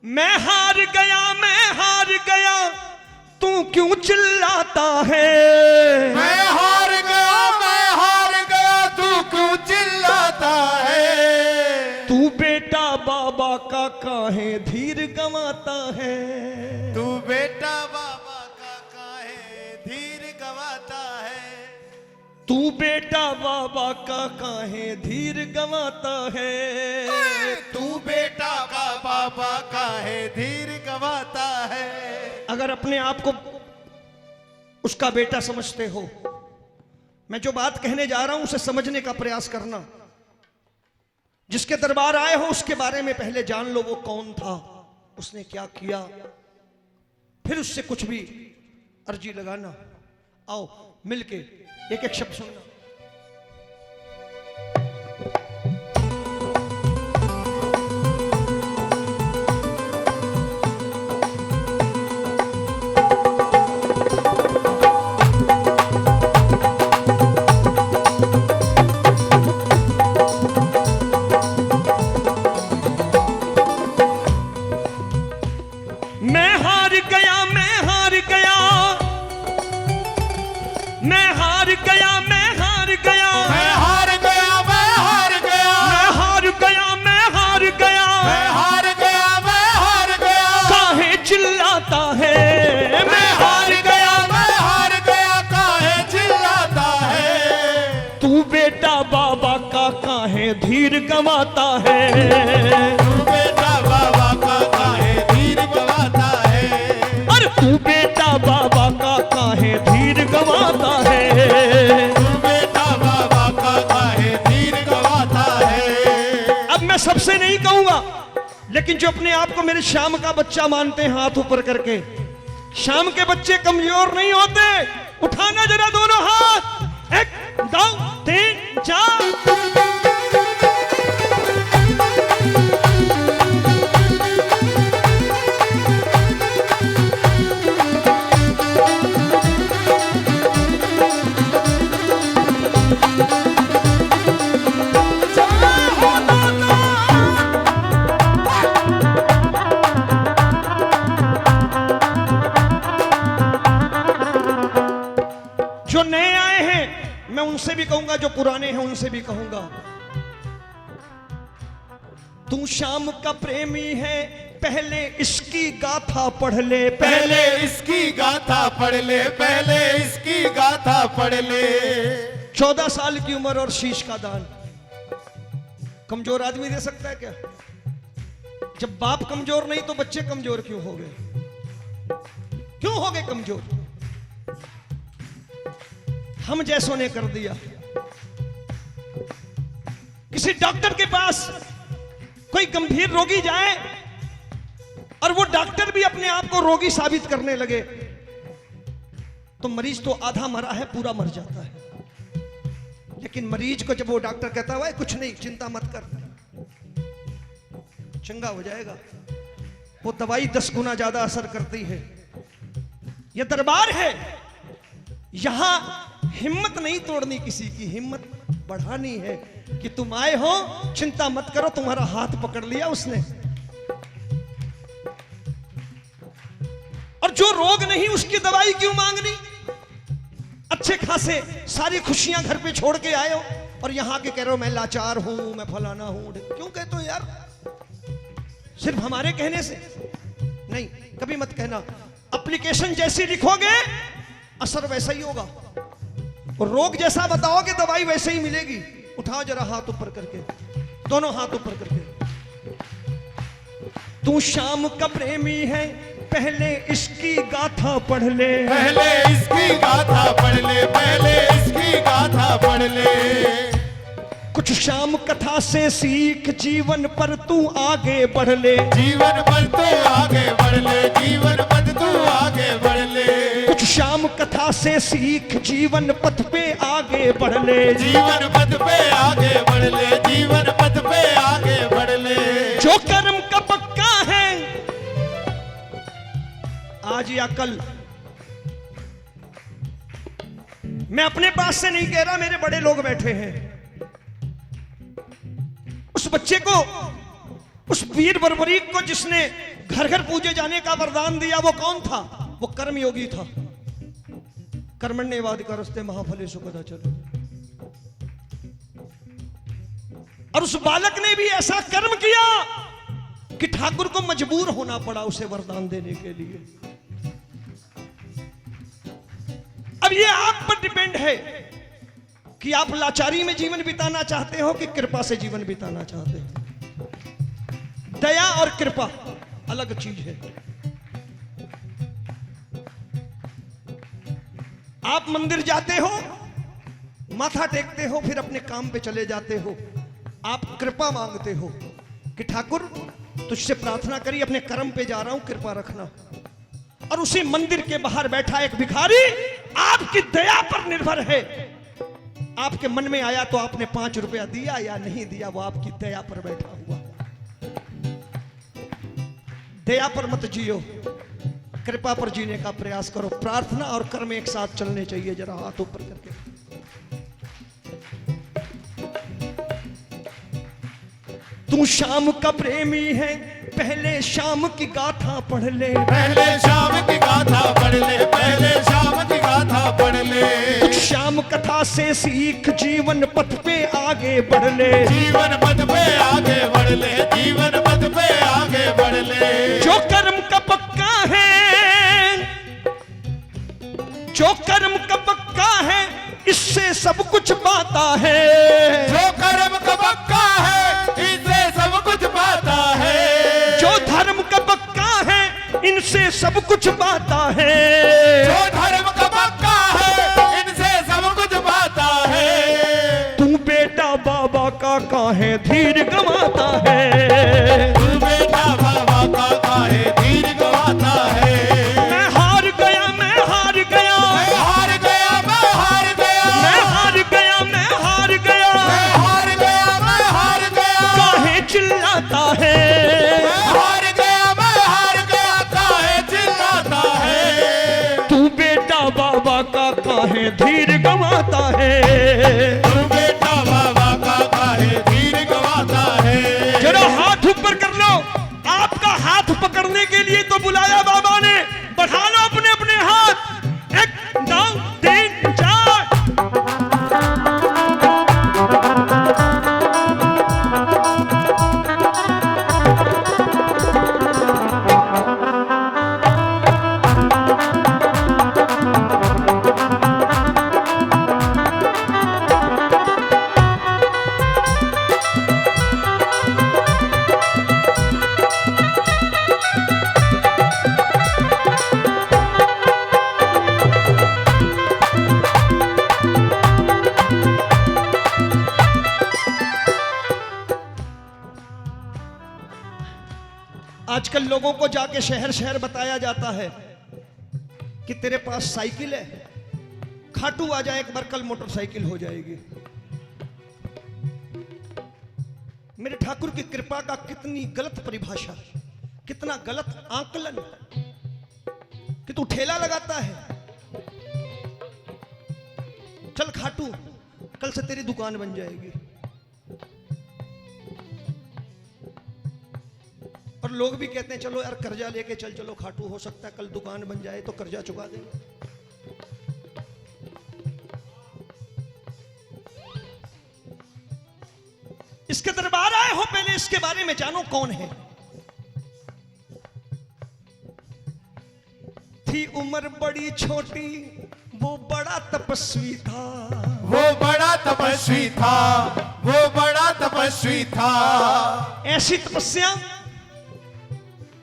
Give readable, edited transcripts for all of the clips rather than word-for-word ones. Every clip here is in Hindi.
मैं हार गया तू क्यों चिल्लाता है। मैं हार गया तू क्यों चिल्लाता है। तू बेटा बाबा का काहे धीर गंवाता है। तू बेटा बाबा का काहे धीर गंवाता है। तू बेटा बाबा का काहे धीर गंवाता है। तू बेटा का बाबा काहे धीर गंवाता है। अगर अपने आप को उसका बेटा समझते हो, मैं जो बात कहने जा रहा हूं उसे समझने का प्रयास करना। जिसके दरबार आए हो उसके बारे में पहले जान लो, वो कौन था, उसने क्या किया, फिर उससे कुछ भी अर्जी लगाना। आओ मिलके एक एक शब्द सुनना। धीर गंवाता है। तू बेटा बाबा का काहे धीर गंवाता है। और तू बेटा बाबा का काहे धीर गंवाता है। तू बेटा बाबा का काहे धीर गंवाता है। अब मैं सबसे नहीं कहूंगा, लेकिन जो अपने आप को मेरे श्याम का बच्चा मानते हैं हाथ ऊपर करके, श्याम के बच्चे कमजोर नहीं होते। उठाना जरा दोनों हाथ, 1 2 3 4। जो नए आए हैं मैं उनसे भी कहूंगा, जो पुराने हैं उनसे भी कहूंगा, तू श्याम का प्रेमी है, पहले इसकी गाथा पढ़ ले। पहले इसकी गाथा पढ़ ले। पहले इसकी गाथा पढ़ ले। 14 साल की उम्र और शीश का दान कमजोर आदमी दे सकता है क्या? जब बाप कमजोर नहीं तो बच्चे कमजोर क्यों हो गए? क्यों हो गए कमजोर? हम जैसों ने कर दिया। किसी डॉक्टर के पास कोई गंभीर रोगी जाए और वो डॉक्टर भी अपने आप को रोगी साबित करने लगे, तो मरीज तो आधा मरा है पूरा मर जाता है। लेकिन मरीज को जब वो डॉक्टर कहता है कुछ नहीं, चिंता मत कर, चंगा हो जाएगा, वो दवाई 10 गुना ज्यादा असर करती है। ये दरबार है, यहां हिम्मत नहीं तोड़नी, किसी की हिम्मत बढ़ानी है कि तुम आए हो, चिंता मत करो, तुम्हारा हाथ पकड़ लिया उसने। और जो रोग नहीं उसकी दवाई क्यों मांगनी? अच्छे खासे सारी खुशियां घर पे छोड़ के आए हो और यहां के कह रहे हो मैं लाचार हूं, मैं फलाना हूं। क्यों कहते हो यार? सिर्फ हमारे कहने से नहीं, कभी मत कहना। एप्लीकेशन जैसी लिखोगे असर वैसा ही होगा, और रोग जैसा बताओगे दवाई वैसे ही मिलेगी। उठाओ जरा हाथ ऊपर करके, दोनों हाथ ऊपर करके। तू श्याम का प्रेमी है, पहले इसकी गाथा पढ़ ले। पहले इसकी गाथा पढ़ ले। पहले इसकी गाथा पढ़ ले। कुछ श्याम कथा से सीख, जीवन पर तू आगे बढ़ ले। जीवन पर तू आगे बढ़ ले। जीवन पर तू आगे बढ़ ले। कुछ श्याम कथा से सीख, जीवन पथ पे आगे बढ़ ले। जीवन पथ पे आगे बढ़ ले। जीवन पथ पे आगे बढ़ ले। जो कर्म का पक्का है, आज या कल, मैं अपने पास से नहीं कह रहा, मेरे बड़े लोग बैठे हैं, उस बच्चे को, उस वीर बर्बरीक को जिसने घर घर पूजे जाने का वरदान दिया वो कौन था? वो कर्मयोगी था। कर्मण्येवाधिकारस्ते महाफलेषु कदाचन। और उस बालक ने भी ऐसा कर्म किया कि ठाकुर को मजबूर होना पड़ा उसे वरदान देने के लिए। अब ये आप पर डिपेंड है कि आप लाचारी में जीवन बिताना चाहते हो कि कृपा से जीवन बिताना चाहते हो। दया और कृपा अलग चीज है। आप मंदिर जाते हो, माथा टेकते हो, फिर अपने काम पे चले जाते हो। आप कृपा मांगते हो कि ठाकुर तुझसे प्रार्थना करी, अपने कर्म पे जा रहा हूं, कृपा रखना। और उसी मंदिर के बाहर बैठा एक भिखारी आपकी दया पर निर्भर है। आपके मन में आया तो आपने 5 रुपया दिया या नहीं दिया, वो आपकी दया पर बैठा हुआ। दया पर मत जियो, कृपा पर जीने का प्रयास करो। प्रार्थना और कर्म एक साथ चलने चाहिए। जरा हाथ ऊपर करके। तू शाम का प्रेमी है, पहले शाम की गाथा पढ़ ले। पहले शाम की गाथा पढ़ ले, पहले शाम की गाथा पढ़ ले। शाम कथा से सीख, जीवन पथ पे आगे बढ़ ले। जीवन पथ पे आगे बढ़ ले, जीवन पथ पे आगे बढ़ ले। जो कर्म का पक्का है, जो कर्म का पक्का है, इससे सब कुछ पाता है। जो कर्म का पक्का है, इससे सब कुछ पाता है। जो धर्म का पक्का है, इनसे सब कुछ पाता है। जो धर्म का पक्का है, इनसे सब कुछ पाता है। तू बेटा बाबा का काहे धीर गंवाता है। तू बेटा बाबा का काहे धीर गंवाता है। मैं हार गया, मैं हार गया, मैं हार गया, मैं हार गया, मैं हार गया, मैं हार गया, मैं हार गया, मैं हार गया। काहे चिल्लाता है। मैं हार गया, मैं हार गया, काहे चिल्लाता है। तू बेटा बाबा का काहे धीर गंवाता है। तू बेटा बाबा का काहे धीर गंवाता है। जरा हाथ ऊपर कर लो। आपका हाथ पकड़ने के लिए तो बुलाया बाबा ने। बढ़ा लो अपने अपने हाथ। 1 2 3 4। आजकल लोगों को जाके शहर शहर बताया जाता है कि तेरे पास साइकिल है, खाटू आ जाए एक बार, कल मोटरसाइकिल हो जाएगी। मेरे ठाकुर की कृपा का कितनी गलत परिभाषा, कितना गलत आकलन कि तू ठेला लगाता है। चल खाटू, कल से तेरी दुकान बन जाएगी। और लोग भी कहते हैं चलो यार कर्जा लेके चल, चलो खाटू, हो सकता है कल दुकान बन जाए तो कर्जा चुका देंगे। इसके दरबार आए हो, पहले इसके बारे में जानो कौन है। थी उम्र बड़ी छोटी, वो बड़ा तपस्वी था। वो बड़ा तपस्वी था, वो बड़ा तपस्वी था। ऐसी तपस्या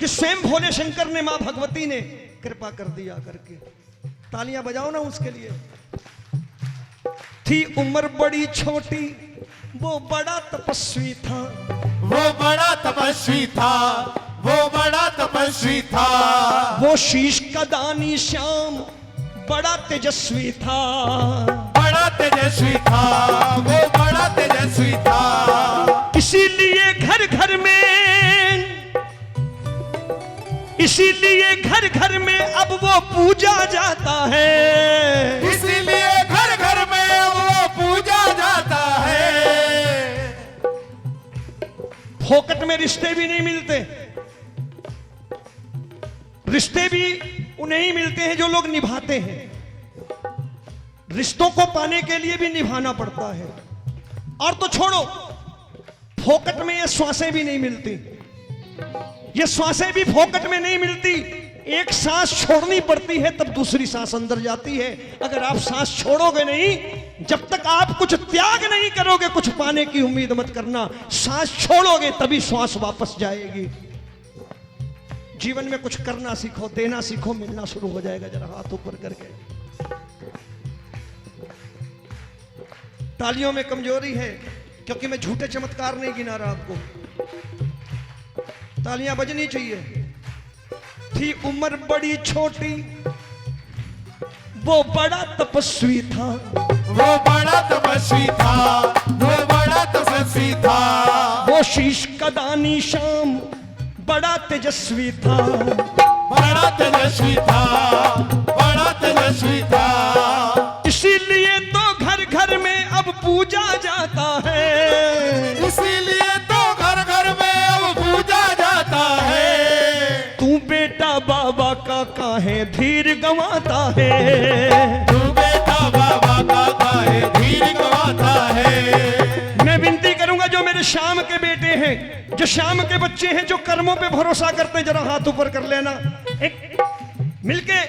कि स्वयं भोले शंकर ने, मां भगवती ने कृपा कर दिया करके। तालियां बजाओ ना उसके लिए। थी उम्र बड़ी छोटी, वो बड़ा तपस्वी था। वो बड़ा तपस्वी था, वो बड़ा तपस्वी था। वो शीश का दानी श्याम बड़ा तेजस्वी था। बड़ा तेजस्वी था, वो बड़ा तेजस्वी था। इसीलिए घर घर में, इसीलिए घर घर में अब वो पूजा जाता है। इसीलिए घर घर में वो पूजा जाता है। फोकट में रिश्ते भी नहीं मिलते। रिश्ते भी उन्हें ही मिलते हैं जो लोग निभाते हैं। रिश्तों को पाने के लिए भी निभाना पड़ता है। और तो छोड़ो, फोकट में ये श्वासें भी नहीं मिलती, ये श्वासें भी फोकट में नहीं मिलती। एक सांस छोड़नी पड़ती है तब दूसरी सांस अंदर जाती है। अगर आप सांस छोड़ोगे नहीं, जब तक आप कुछ त्याग नहीं करोगे, कुछ पाने की उम्मीद मत करना। सांस छोड़ोगे तभी श्वास वापस जाएगी। जीवन में कुछ करना सीखो, देना सीखो, मिलना शुरू हो जाएगा। जरा हाथ ऊपर करके। तालियों में कमजोरी है, क्योंकि मैं झूठे चमत्कार नहीं गिना रहा आपको। तालियां बजनी चाहिए। थी उम्र बड़ी छोटी, वो बड़ा तपस्वी था, वो बड़ा तपस्वी था, वो बड़ा तपस्वी था। वो शीश का दानी शाम बड़ा तेजस्वी था, बड़ा तेजस्वी था, बड़ा तेजस्वी था। इसीलिए तो घर घर में अब पूजा जाता है, इसीलिए तो घर घर में अब पूजा जाता है। तू बेटा बाबा का काहे धीर गंवाता है, तू बेटा बाबा का काहे धीर गंवाता है। मैं विनती करूंगा जो मेरे शाम के बेटे हैं, जो शाम के बच्चे हैं, जो कर्मों पे भरोसा करते हैं, जरा हाथ ऊपर कर लेना। एक मिलके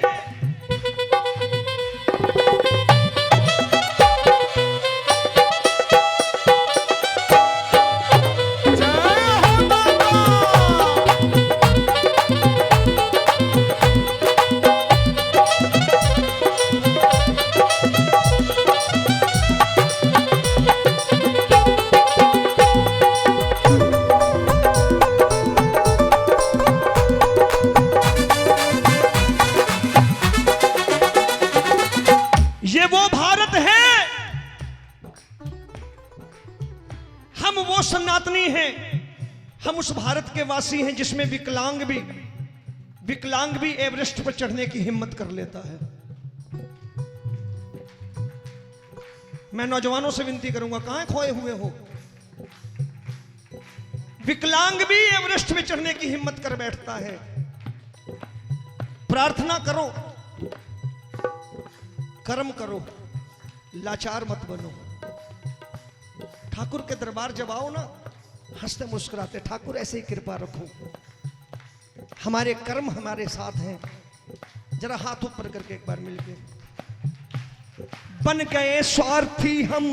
सनातनी हैं, हम उस भारत के वासी हैं जिसमें विकलांग भी एवरेस्ट पर चढ़ने की हिम्मत कर लेता है। मैं नौजवानों से विनती करूंगा, कहां खोए हुए हो? विकलांग भी एवरेस्ट में चढ़ने की हिम्मत कर बैठता है। प्रार्थना करो, कर्म करो, लाचार मत बनो। ठाकुर के दरबार जब आओ ना, हंसते मुस्कुराते, ठाकुर ऐसे ही कृपा रखो, हमारे कर्म हमारे साथ हैं। जरा हाथ ऊपर करके एक बार मिलके। बन गए स्वार्थी हम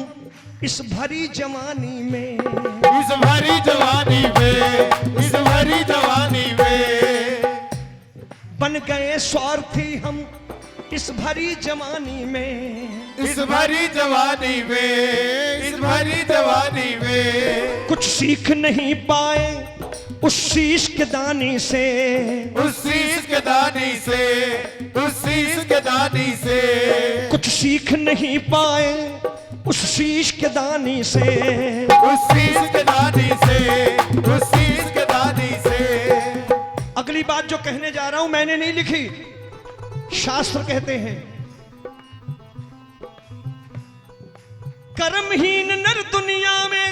इस भरी जवानी में, इस भरी जवानी में, इस भरी जवानी में। बन गए स्वार्थी हम इस भरी जवानी में, इस भरी जवानी में, इस भरी जवानी में। कुछ सीख नहीं पाए उस शीश के दानी से, उस शीश के दानी से, उस शीश के दानी से। कुछ सीख नहीं पाए उस शीश के दानी से, उस शीश के दानी से, उस शीश के दानी से। अगली बात जो कहने जा रहा हूं मैंने नहीं लिखी, शास्त्र कहते हैं, कर्महीन नर दुनिया में,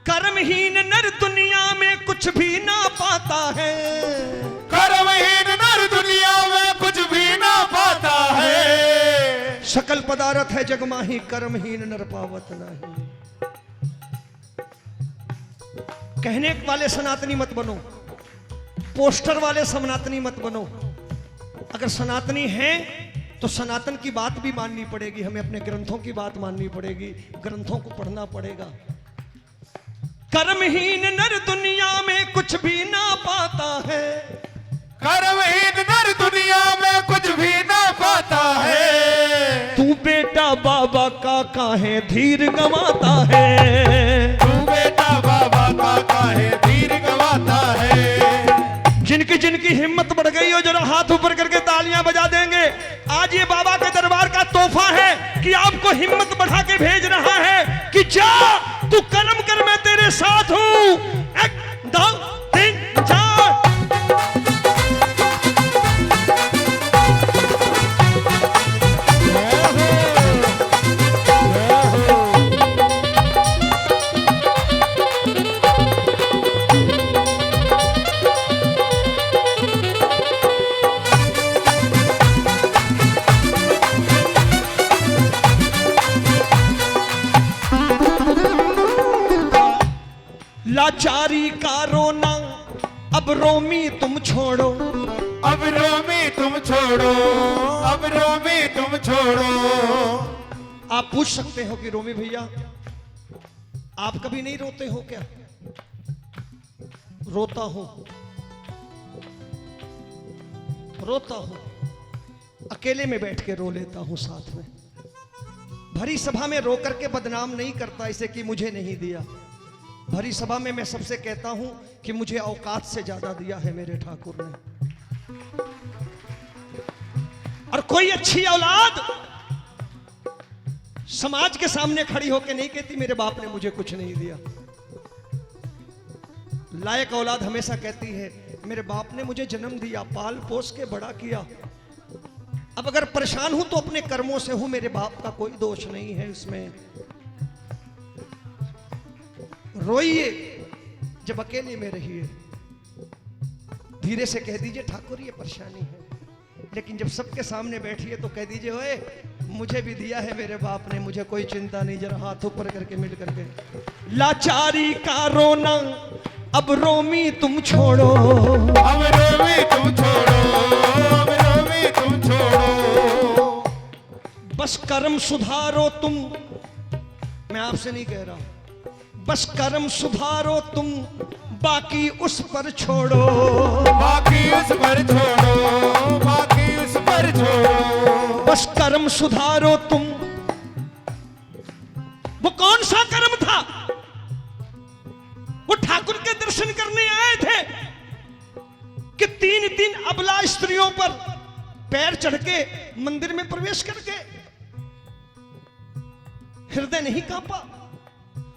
कर्महीन नर दुनिया में कुछ भी ना पाता है। कर्महीन नर दुनिया में कुछ भी ना पाता है। सकल पदार्थ है जग माही, कर्महीन नर पावत नहीं। कहने वाले सनातनी मत बनो, पोस्टर वाले सनातनी मत बनो। अगर सनातनी हैं तो सनातन की बात भी माननी पड़ेगी, हमें अपने ग्रंथों की बात माननी पड़ेगी, ग्रंथों को पढ़ना पड़ेगा। कर्महीन नर दुनिया में कुछ भी ना पाता है, कर्महीन नर दुनिया में कुछ भी ना पाता है। तू बेटा बाबा का काहे धीर गंवाता है, तू बेटा बाबा का काहे धीर गंवाता है। जिनकी हिम्मत बढ़ गई हो, जरा हाथ ऊपर करके तालियां बजा देंगे। आज ये बाबा के दरबार का तोहफा है कि आपको हिम्मत बढ़ा के भेज रहा है कि जा तू कर्म कर, मैं तेरे साथ हूं। 1 2 3 4। अब रोमी तुम छोड़ो, अब रोमी तुम छोड़ो, अब रोमी तुम छोड़ो। आप पूछ सकते हो कि रोमी भैया आप कभी नहीं रोते हो क्या? रोता हूं, रोता हूं, अकेले में बैठ के रो लेता हूं साथ में। भरी सभा में रो करके बदनाम नहीं करता इसे कि मुझे नहीं दिया। भरी सभा में मैं सबसे कहता हूं कि मुझे औकात से ज्यादा दिया है मेरे ठाकुर ने। और कोई अच्छी औलाद समाज के सामने खड़ी होकर नहीं कहती मेरे बाप ने मुझे कुछ नहीं दिया। लायक औलाद हमेशा कहती है मेरे बाप ने मुझे जन्म दिया, पाल पोस के बड़ा किया। अब अगर परेशान हूं तो अपने कर्मों से हूं, मेरे बाप का कोई दोष नहीं है इसमें। रोइए जब अकेले में रहिए, धीरे से कह दीजिए ठाकुर ये परेशानी है। लेकिन जब सबके सामने बैठिए तो कह दीजिए ओए मुझे भी दिया है मेरे बाप ने, मुझे कोई चिंता नहीं, जरा हाथ ऊपर करके मिल करके। लाचारी का रोना अब रोमी तुम छोड़ो, अब रोमी तुम छोड़ो, अब रोमी तुम छोड़ो। बस कर्म सुधारो तुम, मैं आपसे नहीं कह रहा, बस कर्म सुधारो तुम, बाकी उस पर छोड़ो, बाकी उस पर छोड़ो, बाकी उस पर छोड़ो। बस कर्म सुधारो तुम। वो कौन सा कर्म था? वो ठाकुर के दर्शन करने आए थे कि तीन तीन अबला स्त्रियों पर पैर चढ़ के मंदिर में प्रवेश करके हृदय नहीं कांपा।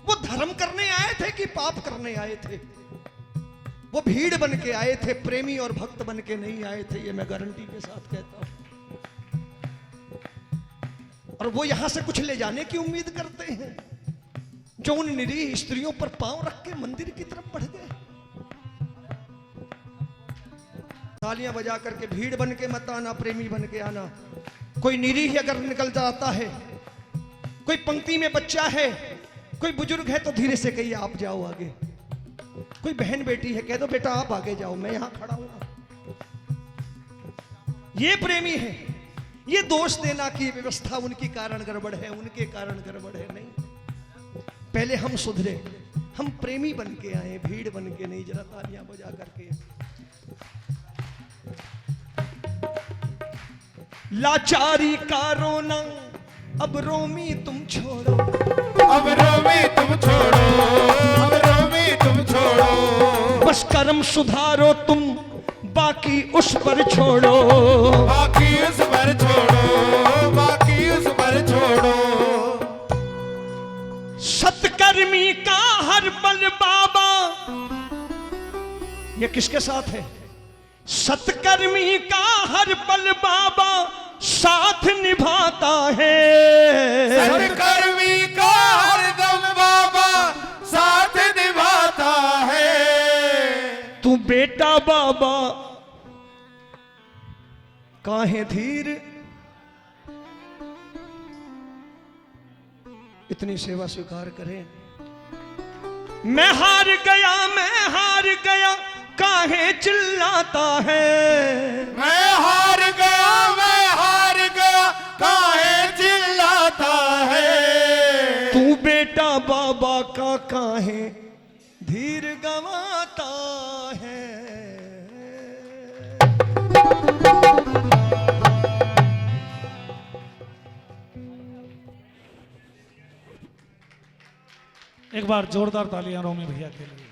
वो धर्म करने आए थे कि पाप करने आए थे? वो भीड़ बन के आए थे, प्रेमी और भक्त बन के नहीं आए थे, ये मैं गारंटी के साथ कहता हूं। और वो यहां से कुछ ले जाने की उम्मीद करते हैं जो उन निरीह स्त्रियों पर पांव रख के मंदिर की तरफ बढ़ गए। तालियां बजा करके भीड़ बन के मत आना, प्रेमी बन के आना। कोई निरीह अगर निकल जाता है, कोई पंक्ति में बच्चा है, कोई बुजुर्ग है तो धीरे से कहिए आप जाओ आगे। कोई बहन बेटी है कह दो बेटा आप आगे जाओ, मैं यहां खड़ा हूं। ये प्रेमी है। ये दोष देना कि व्यवस्था उनकी कारण गड़बड़ है, उनके कारण गड़बड़ है, नहीं। पहले हम सुधरे, हम प्रेमी बन के आए, भीड़ बन के नहीं। जरा तालियां बजा करके। लाचारी का रोना अब रोमी तुम छोड़ो, अब रोमी तुम छोड़ो, अब रोमी तुम छोड़ो। बस कर्म सुधारो तुम, बाकी उस पर छोड़ो, बाकी उस पर छोड़ो, बाकी उस पर छोड़ो। सतकर्मी का हर पल बाबा, ये किसके साथ है? सतकर्मी का हर पल बाबा साथ निभाता है। सतकर्मी का हरदम बाबा साथ निभाता है। तू बेटा बाबा काहे धीर, इतनी सेवा स्वीकार करें। मैं हार गया, मैं हार गया काहे चिल्लाता है। मैं हार गया, मैं हार गया काहे चिल्लाता है। तू बेटा बाबा का काहे धीर गवाता है। एक बार जोरदार तालियां रोमी भैया के लिए।